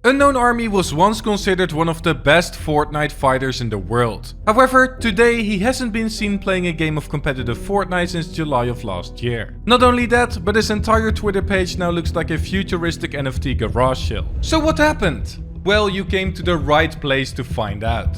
UnknownxArmy was once considered one of the best Fortnite fighters in the world. However, today he hasn't been seen playing a game of competitive Fortnite since July of last year. Not only that, but his entire Twitter page now looks like a futuristic NFT garage sale. So what happened? Well, you came to the right place to find out.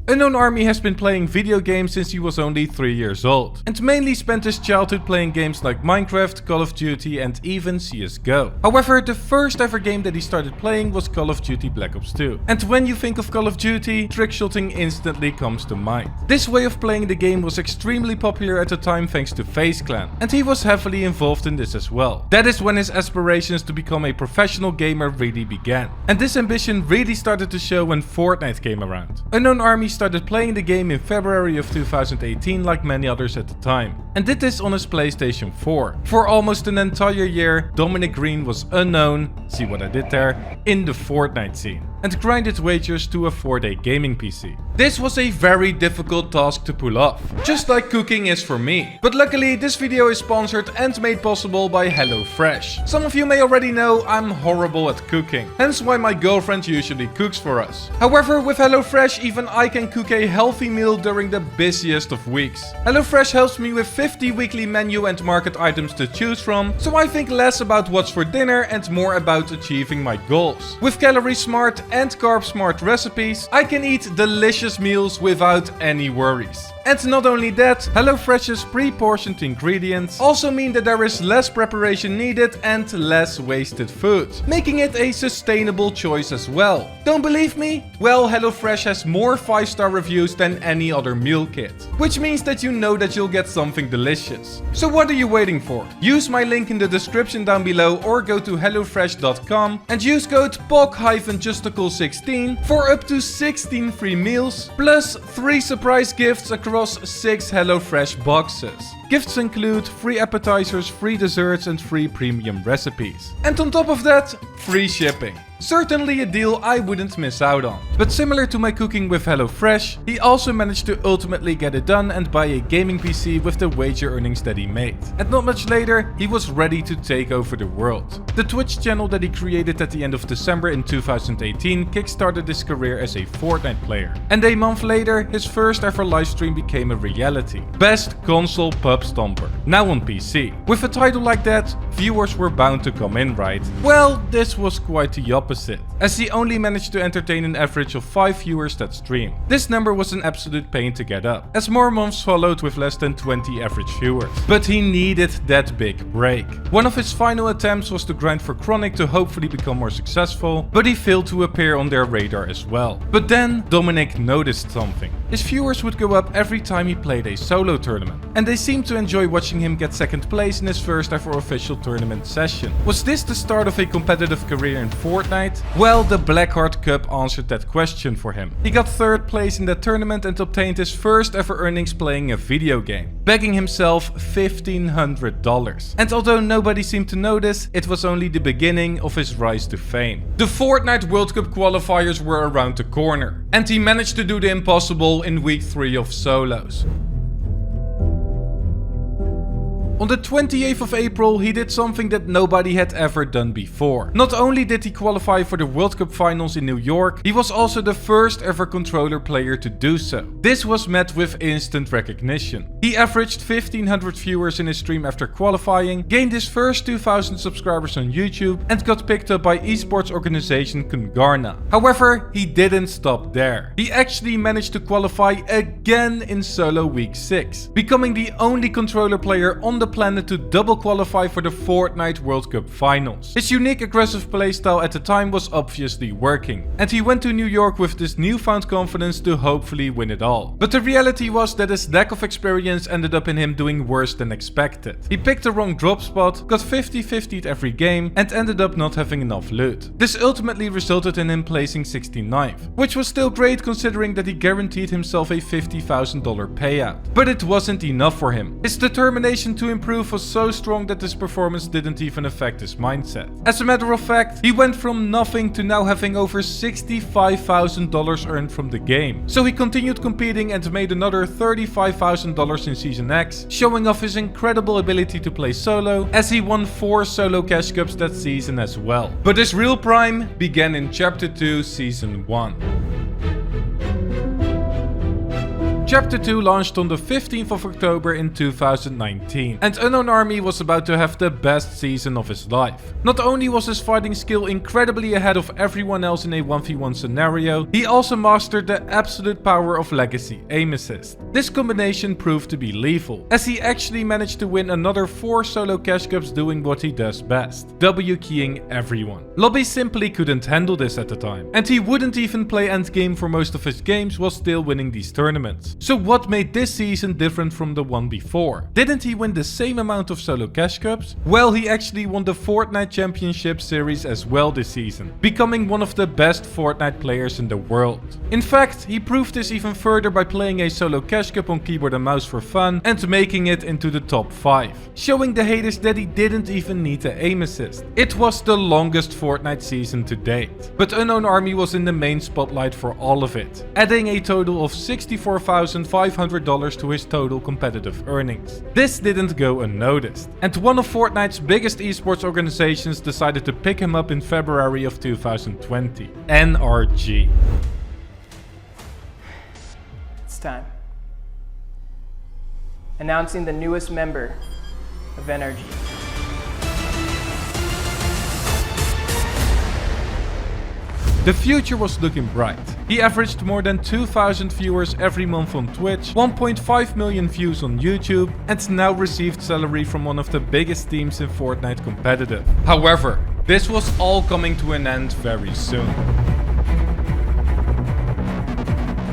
UnknownxArmy has been playing video games since he was only 3 years old, and mainly spent his childhood playing games like Minecraft, Call of Duty and even CSGO. However, the first ever game that he started playing was Call of Duty Black Ops 2. And when you think of Call of Duty, trickshotting instantly comes to mind. This way of playing the game was extremely popular at the time thanks to FaZe Clan, and he was heavily involved in this as well. That is when his aspirations to become a professional gamer really began. And this ambition really started to show when Fortnite came around. UnknownxArmy started playing the game in February of 2018 like many others at the time, and did this on his PlayStation 4. For almost an entire year, Dominic Green was unknown, see what I did there, in the Fortnite scene, and grinded wagers to a 4-day gaming PC. This was a very difficult task to pull off, just like cooking is for me. But luckily this video is sponsored and made possible by HelloFresh. Some of you may already know I'm horrible at cooking, hence why my girlfriend usually cooks for us. However, with HelloFresh even I can cook a healthy meal during the busiest of weeks. HelloFresh helps me with 50 weekly menu and market items to choose from, so I think less about what's for dinner and more about achieving my goals. With calorie smart and carb smart recipes, I can eat delicious meals without any worries. And not only that, HelloFresh's pre-portioned ingredients also mean that there is less preparation needed and less wasted food, making it a sustainable choice as well. Don't believe me? Well, HelloFresh has more 5-star reviews than any other meal kit, which means that you know that you'll get something delicious. So what are you waiting for? Use my link in the description down below or go to hellofresh.com and use code POC-Justicul16 for up to 16 free meals, plus 3 surprise gifts across 6 HelloFresh boxes. Gifts include free appetizers, free desserts and free premium recipes. And on top of that, free shipping. Certainly a deal I wouldn't miss out on. But similar to my cooking with HelloFresh, he also managed to ultimately get it done and buy a gaming PC with the wager earnings that he made. And not much later, he was ready to take over the world. The Twitch channel that he created at the end of December in 2018 kickstarted his career as a Fortnite player. And a month later, his first ever livestream became a reality. Best Console Pub Stomper, now on PC. With a title like that, viewers were bound to come in, right? Well, this was quite the opposite, as he only managed to entertain an average of 5 viewers that stream. This number was an absolute pain to get up, as more months followed with less than 20 average viewers. But he needed that big break. One of his final attempts was to grind for Chronic to hopefully become more successful, but he failed to appear on their radar as well. But then Dominic noticed something. His viewers would go up every time he played a solo tournament, and they seemed to enjoy watching him get second place in his first ever official tournament session. Was this the start of a competitive career in Fortnite? Well, the Blackheart Cup answered that question for him. He got 3rd place in that tournament and obtained his first ever earnings playing a video game, bagging himself $1,500. And although nobody seemed to notice, it was only the beginning of his rise to fame. The Fortnite World Cup qualifiers were around the corner, and he managed to do the impossible in week 3 of solos. On the 28th of April, he did something that nobody had ever done before. Not only did he qualify for the World Cup finals in New York, he was also the first ever controller player to do so. This was met with instant recognition. He averaged 1,500 viewers in his stream after qualifying, gained his first 2,000 subscribers on YouTube, and got picked up by esports organization Kungarna. However, he didn't stop there. He actually managed to qualify again in solo week 6, becoming the only controller player on the planet to double qualify for the Fortnite World Cup finals. His unique aggressive playstyle at the time was obviously working, and he went to New York with this newfound confidence to hopefully win it all. But the reality was that his lack of experience ended up in him doing worse than expected. He picked the wrong drop spot, got 50-50'd every game, and ended up not having enough loot. This ultimately resulted in him placing 69th, which was still great considering that he guaranteed himself a $50,000 payout. But it wasn't enough for him. His determination to improve was so strong that his performance didn't even affect his mindset. As a matter of fact, he went from nothing to now having over $65,000 earned from the game. So he continued competing and made another $35,000 in Season X, showing off his incredible ability to play solo, as he won 4 solo cash cups that season as well. But his real prime began in Chapter 2, Season 1. Chapter 2 launched on the 15th of October in 2019, and UnknownxArmy was about to have the best season of his life. Not only was his fighting skill incredibly ahead of everyone else in a 1v1 scenario, he also mastered the absolute power of Legacy Aim Assist. This combination proved to be lethal, as he actually managed to win another 4 solo cash cups doing what he does best, W-keying everyone. Lobby simply couldn't handle this at the time, and he wouldn't even play endgame for most of his games while still winning these tournaments. So what made this season different from the one before? Didn't he win the same amount of solo cash cups? Well, he actually won the Fortnite Championship Series as well this season, becoming one of the best Fortnite players in the world. In fact, he proved this even further by playing a solo cash cup on keyboard and mouse for fun and making it into the top 5, showing the haters that he didn't even need the aim assist. It was the longest Fortnite season to date, but UnknownxArmy was in the main spotlight for all of it, adding a total of $64,500 to his total competitive earnings. This didn't go unnoticed, and one of Fortnite's biggest esports organizations decided to pick him up in February of 2020, NRG. It's time. Announcing the newest member of NRG. The future was looking bright. He averaged more than 2,000 viewers every month on Twitch, 1.5 million views on YouTube, and now received salary from one of the biggest teams in Fortnite competitive. However, this was all coming to an end very soon.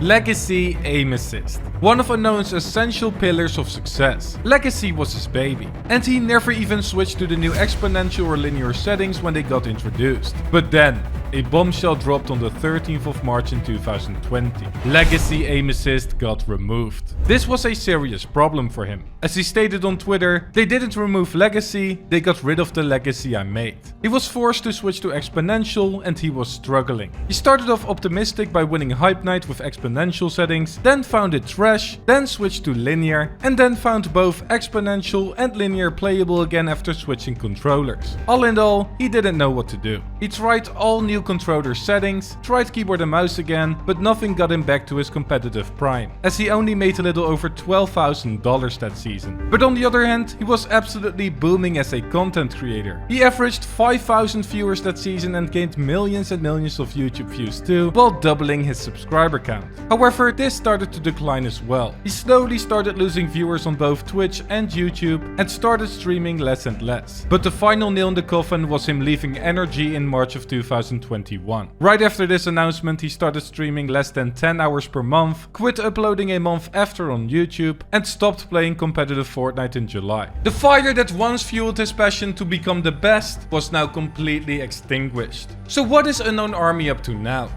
Legacy Aim Assist. One of Unknown's essential pillars of success. Legacy was his baby, and he never even switched to the new exponential or linear settings when they got introduced. But then, a bombshell dropped on the 13th of March in 2020. Legacy Aim Assist got removed. This was a serious problem for him. As he stated on Twitter, they didn't remove Legacy, they got rid of the legacy I made. He was forced to switch to exponential and he was struggling. He started off optimistic by winning Hype Night with exponential settings, then found it trash, then switched to linear, and then found both exponential and linear playable again after switching controllers. All in all, he didn't know what to do. He tried all new controller settings, tried keyboard and mouse again, but nothing got him back to his competitive prime, as he only made a little over $12,000 that season. But on the other hand, he was absolutely booming as a content creator. He averaged 5,000 viewers that season and gained millions and millions of YouTube views too, while doubling his subscriber count. However, this started to decline as well. He slowly started losing viewers on both Twitch and YouTube and started streaming less and less. But the final nail in the coffin was him leaving NRG in March of 2021. Right after this announcement, he started streaming less than 10 hours per month, quit uploading a month after on YouTube, and stopped playing competitive Fortnite in July. The fire that once fueled his passion to become the best was now completely extinguished. So what is UnknownxArmy up to now?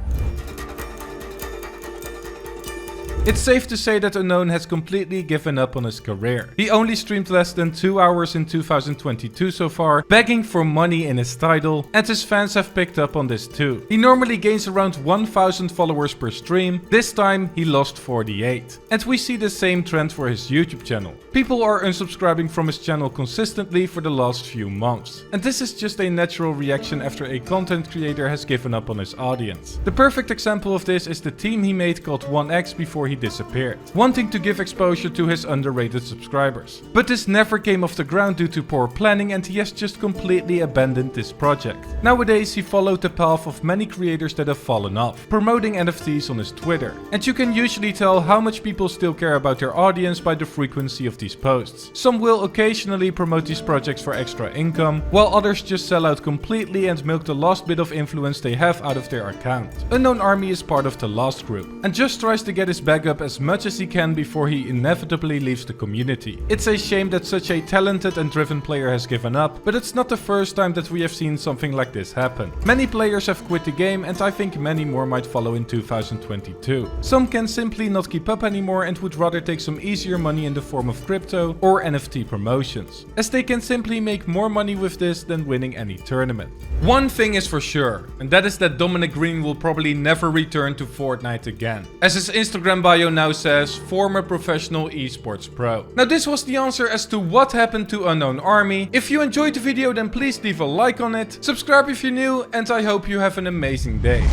It's safe to say that Unknown has completely given up on his career. He only streamed less than 2 hours in 2022 so far, begging for money in his title, and his fans have picked up on this too. He normally gains around 1,000 followers per stream, this time he lost 48. And we see the same trend for his YouTube channel. People are unsubscribing from his channel consistently for the last few months. And this is just a natural reaction after a content creator has given up on his audience. The perfect example of this is the team he made called 1x before he disappeared, wanting to give exposure to his underrated subscribers. But this never came off the ground due to poor planning, and he has just completely abandoned this project. Nowadays he followed the path of many creators that have fallen off, promoting NFTs on his Twitter. And you can usually tell how much people still care about their audience by the frequency of these posts. Some will occasionally promote these projects for extra income, while others just sell out completely and milk the last bit of influence they have out of their account. UnknownxArmy is part of the last group, and just tries to get his bag up as much as he can before he inevitably leaves the community. It's a shame that such a talented and driven player has given up, but it's not the first time that we have seen something like this happen. Many players have quit the game, and I think many more might follow in 2022. Some can simply not keep up anymore and would rather take some easier money in the form of crypto or NFT promotions, as they can simply make more money with this than winning any tournament. One thing is for sure, and that is that Dominic Green will probably never return to Fortnite again. As his Instagram bio now says, former professional esports pro. Now this was the answer as to what happened to UnknownxArmy. If you enjoyed the video, then please leave a like on it, subscribe if you're new, and I hope you have an amazing day.